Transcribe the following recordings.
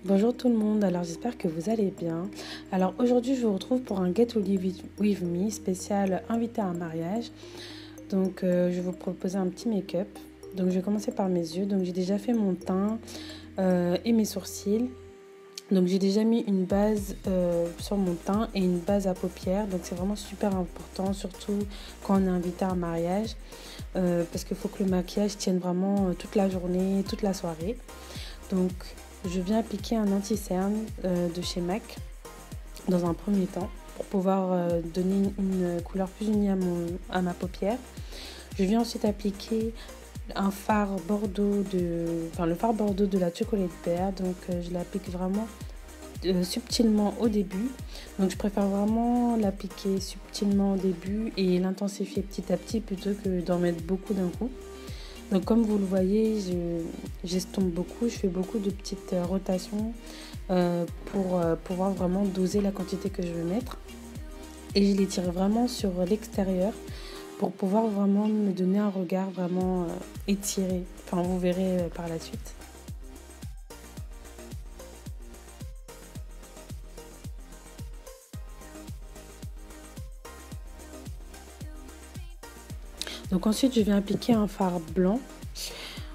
Bonjour tout le monde, alors j'espère que vous allez bien. Alors aujourd'hui je vous retrouve pour un Get Ready With Me spécial invité à un mariage. Donc je vais vous proposer un petit make-up. Donc je vais commencer par mes yeux. Donc j'ai déjà fait mon teint et mes sourcils. Donc j'ai déjà mis une base sur mon teint et une base à paupières. Donc c'est vraiment super important, surtout quand on est invité à un mariage. Parce qu'il faut que le maquillage tienne vraiment toute la journée, toute la soirée. Donc je viens appliquer un anti-cerne de chez MAC dans un premier temps pour pouvoir donner une couleur plus unie à ma paupière. Je viens ensuite appliquer un fard bordeaux le fard bordeaux de la Chocolate Bear. Donc je l'applique vraiment subtilement au début. Donc je préfère vraiment l'appliquer subtilement au début et l'intensifier petit à petit plutôt que d'en mettre beaucoup d'un coup. Donc comme vous le voyez, j'estompe beaucoup, je fais beaucoup de petites rotations pour pouvoir vraiment doser la quantité que je veux mettre. Et je les tire vraiment sur l'extérieur pour pouvoir vraiment me donner un regard vraiment étiré. Enfin, vous verrez par la suite. Donc ensuite, je viens appliquer un fard blanc.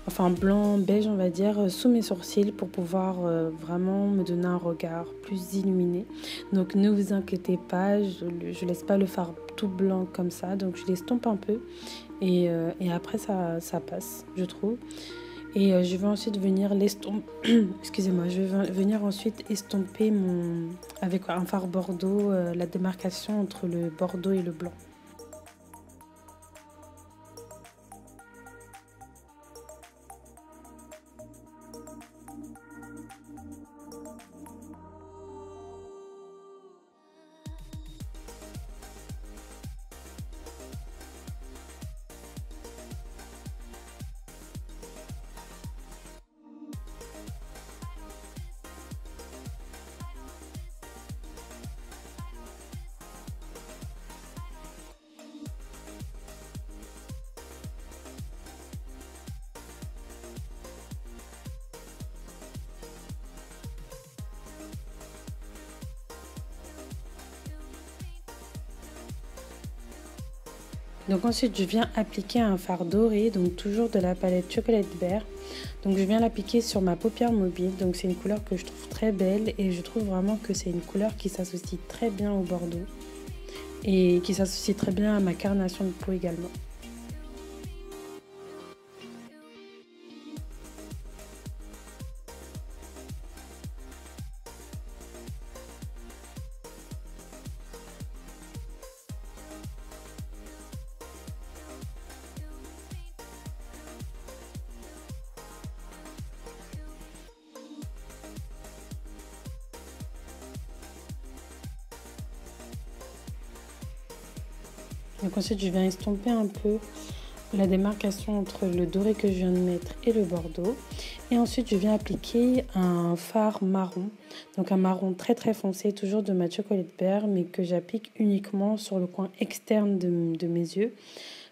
Enfin blanc beige on va dire, sous mes sourcils pour pouvoir vraiment me donner un regard plus illuminé. Donc ne vous inquiétez pas, je laisse pas le fard tout blanc comme ça, donc je l'estompe un peu et après ça passe, je trouve. Et je vais ensuite venir l'estomper excusez-moi, je vais venir ensuite estomper avec un fard bordeaux la démarcation entre le bordeaux et le blanc. Donc ensuite je viens appliquer un fard doré, donc toujours de la palette Chocolate Bear. Donc je viens l'appliquer sur ma paupière mobile, donc c'est une couleur que je trouve très belle et je trouve vraiment que c'est une couleur qui s'associe très bien au bordeaux et qui s'associe très bien à ma carnation de peau également. Donc ensuite je viens estomper un peu la démarcation entre le doré que je viens de mettre et le bordeaux. Et ensuite je viens appliquer un fard marron, donc un marron très très foncé, toujours de ma Chocolate Bear, mais que j'applique uniquement sur le coin externe de mes yeux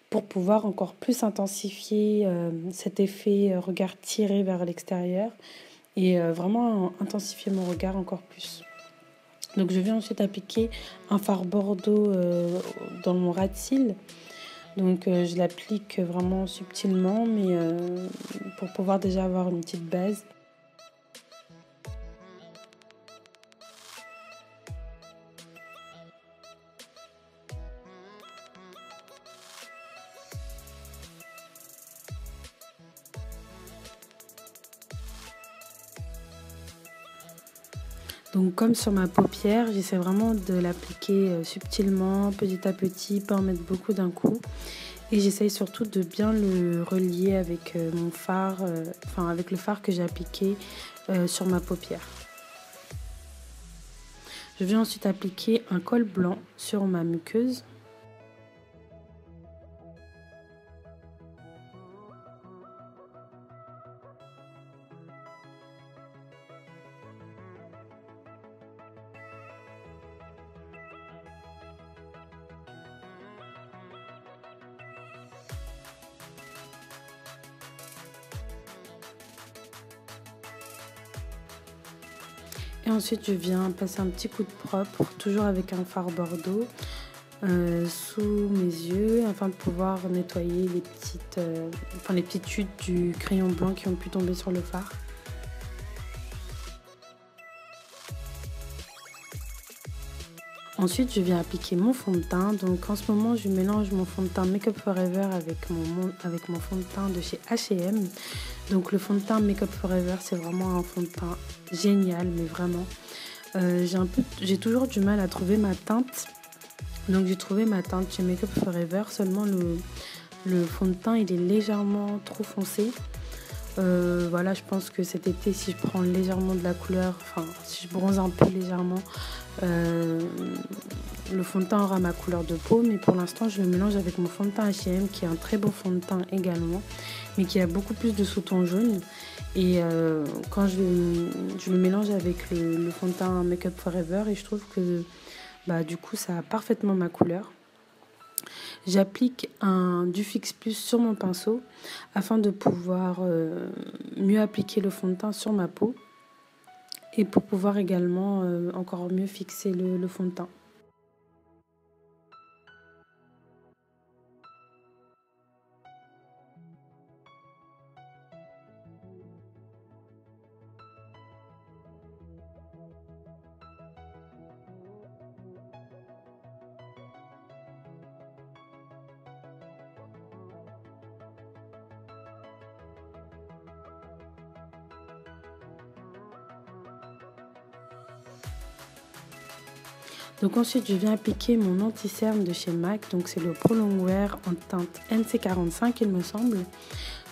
pour pouvoir encore plus intensifier cet effet regard tiré vers l'extérieur et vraiment intensifier mon regard encore plus. Donc je viens ensuite appliquer un fard bordeaux dans mon ras de cils. Donc je l'applique vraiment subtilement, mais pour pouvoir déjà avoir une petite base. Donc comme sur ma paupière, j'essaie vraiment de l'appliquer subtilement, petit à petit, pas en mettre beaucoup d'un coup. Et j'essaye surtout de bien le relier avec mon fard, avec le fard que j'ai appliqué sur ma paupière. Je viens ensuite appliquer un col blanc sur ma muqueuse. Et ensuite, je viens passer un petit coup de propre, toujours avec un fard bordeaux, sous mes yeux, afin de pouvoir nettoyer les petites chutes du crayon blanc qui ont pu tomber sur le fard. Ensuite, je viens appliquer mon fond de teint. Donc en ce moment, je mélange mon fond de teint Make Up For Ever avec mon fond de teint de chez H&M. Donc le fond de teint Make Up For Ever, c'est vraiment un fond de teint génial, mais vraiment. J'ai toujours du mal à trouver ma teinte. Donc j'ai trouvé ma teinte chez Make Up For Ever. Seulement le fond de teint, il est légèrement trop foncé. Voilà, je pense que cet été, si je prends légèrement de la couleur, enfin si je bronze un peu légèrement, le fond de teint aura ma couleur de peau. Mais pour l'instant, je le mélange avec mon fond de teint H&M, qui est un très beau fond de teint également, mais qui a beaucoup plus de sous-ton jaune. Et quand je le mélange avec le fond de teint Make Up For Ever, et je trouve que du coup ça a parfaitement ma couleur. J'applique du Fix Plus sur mon pinceau afin de pouvoir mieux appliquer le fond de teint sur ma peau et pour pouvoir également encore mieux fixer le fond de teint. Donc ensuite, je viens appliquer mon anti-cerne de chez MAC. Donc c'est le Pro Longwear en teinte NC45, il me semble.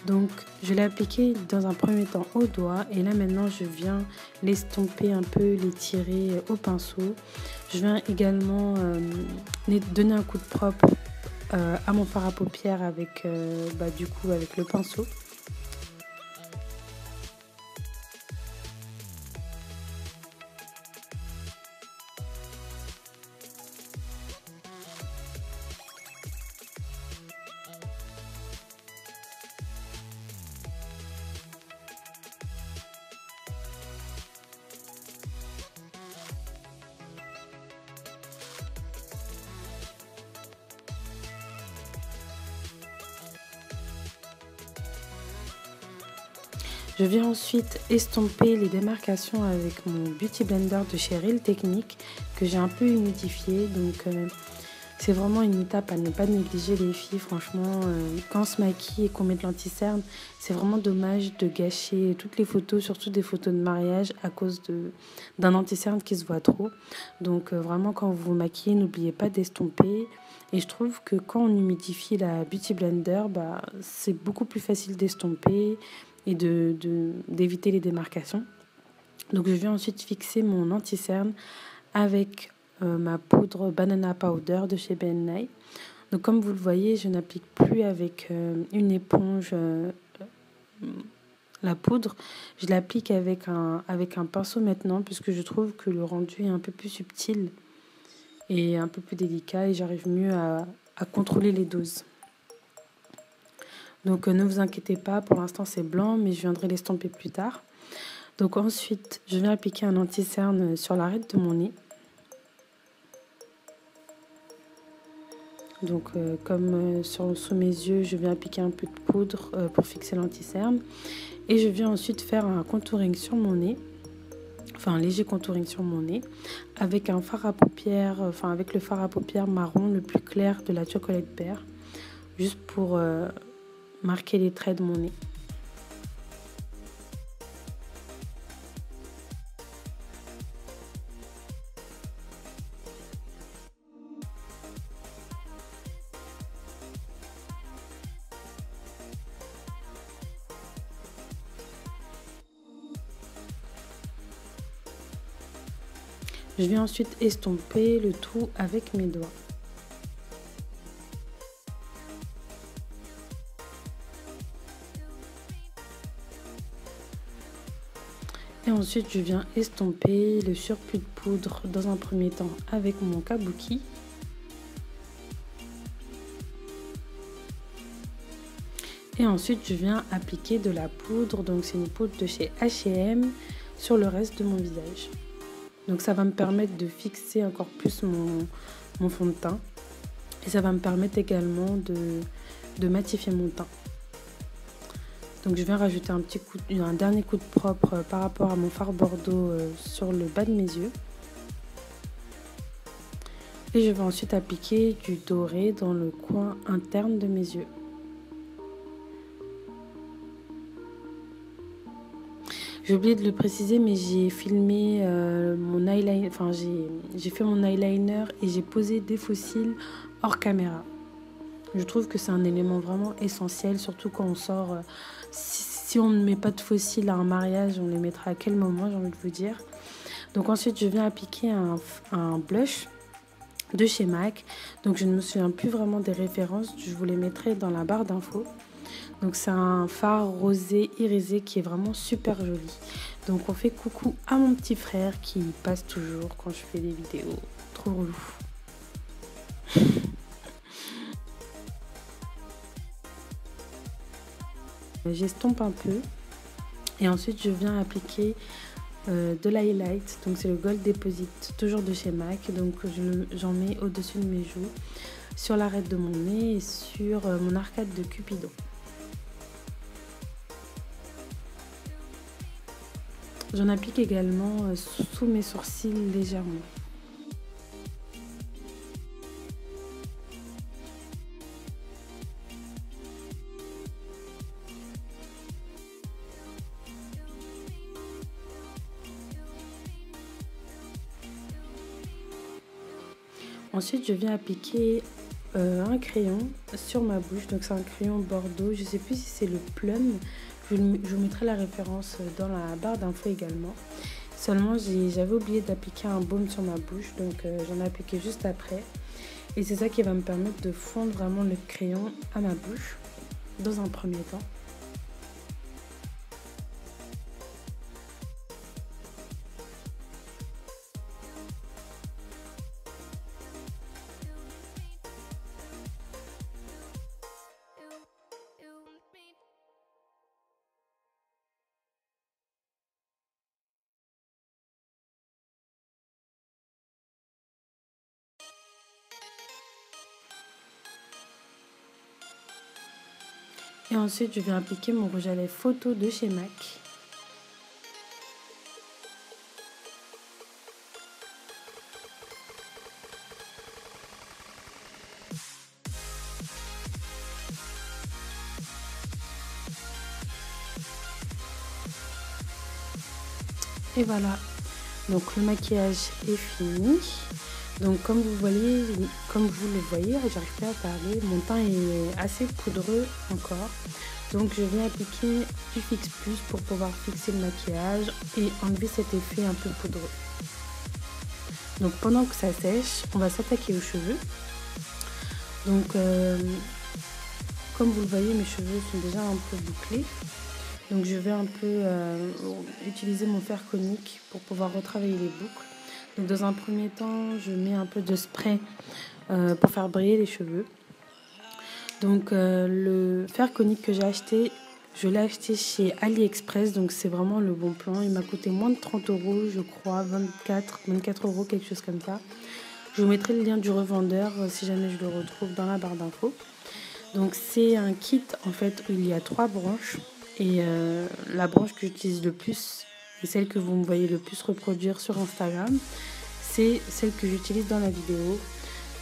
Donc je l'ai appliqué dans un premier temps au doigt. Et là maintenant, je viens l'estomper un peu, l'étirer au pinceau. Je viens également donner un coup de propre à mon fard à paupières avec le pinceau. Je viens ensuite estomper les démarcations avec mon Beauty Blender de chez Real Techniques que j'ai un peu humidifié. Donc c'est vraiment une étape à ne pas négliger les filles. Franchement, quand on se maquille et qu'on met de l'anti-cerne, c'est vraiment dommage de gâcher toutes les photos, surtout des photos de mariage à cause d'un anti-cerne qui se voit trop. Donc vraiment, quand vous vous maquillez, n'oubliez pas d'estomper. Et je trouve que quand on humidifie la Beauty Blender, c'est beaucoup plus facile d'estomper et d'éviter les démarcations. Donc je viens ensuite fixer mon anti-cerne avec ma poudre Banana Powder de chez Ben Nye. Donc comme vous le voyez, je n'applique plus avec une éponge la poudre. Je l'applique avec un pinceau maintenant, puisque je trouve que le rendu est un peu plus subtil et un peu plus délicat et j'arrive mieux à contrôler les doses. Donc ne vous inquiétez pas, pour l'instant c'est blanc, mais je viendrai l'estomper plus tard. Donc ensuite, je viens appliquer un anti-cerne sur l'arête de mon nez. Donc comme sous mes yeux, je viens appliquer un peu de poudre pour fixer l'anti-cerne. Et je viens ensuite faire un contouring sur mon nez. Enfin un léger contouring sur mon nez. Avec un fard à paupières, avec le fard à paupières marron le plus clair de la Chocolate Bear. Juste pour marquer les traits de mon nez. Je vais ensuite estomper le tout avec mes doigts. Et ensuite, je viens estomper le surplus de poudre dans un premier temps avec mon kabuki. Et ensuite, je viens appliquer de la poudre. Donc, c'est une poudre de chez H&M sur le reste de mon visage. Donc ça va me permettre de fixer encore plus mon fond de teint. Et ça va me permettre également de matifier mon teint. Donc je viens rajouter un dernier coup de propre par rapport à mon fard Bordeaux sur le bas de mes yeux. Et je vais ensuite appliquer du doré dans le coin interne de mes yeux. J'ai oublié de le préciser, mais j'ai filmé mon eyeliner, enfin j'ai fait mon eyeliner et j'ai posé des faux cils hors caméra. Je trouve que c'est un élément vraiment essentiel, surtout quand on sort. Si on ne met pas de faux cils à un mariage, on les mettra à quel moment, j'ai envie de vous dire. Donc ensuite, je viens appliquer un blush de chez MAC. Donc je ne me souviens plus vraiment des références, je vous les mettrai dans la barre d'infos. Donc c'est un fard rosé irisé qui est vraiment super joli. Donc on fait coucou à mon petit frère qui passe toujours quand je fais des vidéos. Trop relou. J'estompe un peu et ensuite je viens appliquer de l'highlight. Donc c'est le Gold Deposit, toujours de chez MAC. Donc j'en mets au-dessus de mes joues, sur l'arête de mon nez et sur mon arcade de Cupidon. J'en applique également sous mes sourcils légèrement. Ensuite, je viens appliquer un crayon sur ma bouche. Donc c'est un crayon Bordeaux. Je ne sais plus si c'est le Plum. Je vous mettrai la référence dans la barre d'infos également. Seulement, j'avais oublié d'appliquer un baume sur ma bouche. Donc j'en ai appliqué juste après. Et c'est ça qui va me permettre de fondre vraiment le crayon à ma bouche dans un premier temps. Et ensuite, je vais appliquer mon rouge à lèvres photo de chez MAC. Et voilà, donc le maquillage est fini. Donc comme vous le voyez, j'arrive pas à parler, mon teint est assez poudreux encore. Donc je viens appliquer du Fix Plus pour pouvoir fixer le maquillage et enlever cet effet un peu poudreux. Donc pendant que ça sèche, on va s'attaquer aux cheveux. Donc comme vous le voyez, mes cheveux sont déjà un peu bouclés. Donc je vais un peu utiliser mon fer conique pour pouvoir retravailler les boucles. Donc dans un premier temps, je mets un peu de spray pour faire briller les cheveux. Donc le fer conique que j'ai acheté, je l'ai acheté chez AliExpress. Donc c'est vraiment le bon plan. Il m'a coûté moins de 30 €, je crois, 24 €, quelque chose comme ça. Je vous mettrai le lien du revendeur si jamais je le retrouve dans la barre d'infos. Donc c'est un kit en fait où il y a 3 branches. Et la branche que j'utilise le plus et celle que vous me voyez le plus reproduire sur Instagram, c'est celle que j'utilise dans la vidéo.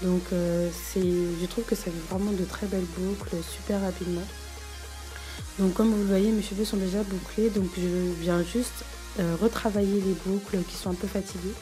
Donc je trouve que ça fait vraiment de très belles boucles super rapidement. Donc comme vous le voyez, mes cheveux sont déjà bouclés. Donc je viens juste retravailler les boucles qui sont un peu fatiguées.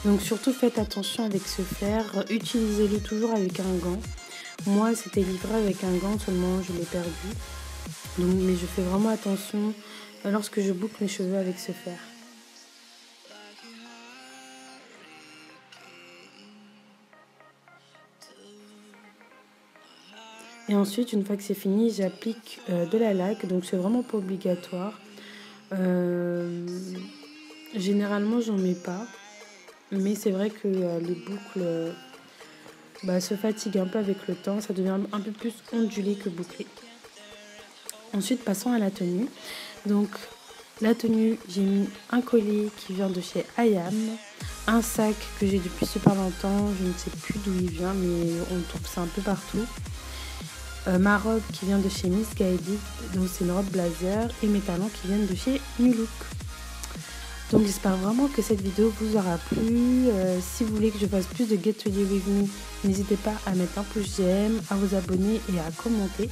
Donc surtout faites attention avec ce fer, utilisez-le toujours avec un gant. Moi c'était livré avec un gant, seulement je l'ai perdu. Donc, mais je fais vraiment attention lorsque je boucle mes cheveux avec ce fer. Et ensuite, une fois que c'est fini, j'applique de la laque. Donc, c'est vraiment pas obligatoire. Généralement, j'en mets pas. Mais c'est vrai que les boucles se fatiguent un peu avec le temps. Ça devient un peu plus ondulé que bouclé. Ensuite, passons à la tenue. Donc, la tenue, j'ai mis un collier qui vient de chez Ayam. Un sac que j'ai depuis super longtemps. Je ne sais plus d'où il vient, mais on trouve ça un peu partout. Ma robe qui vient de chez Miss Guided, donc c'est une robe blazer, et mes talons qui viennent de chez New Look. Donc j'espère vraiment que cette vidéo vous aura plu. Si vous voulez que je fasse plus de Get Ready With Me, n'hésitez pas à mettre un pouce j'aime, à vous abonner et à commenter.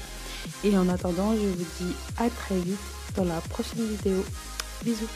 Et en attendant, je vous dis à très vite dans la prochaine vidéo. Bisous.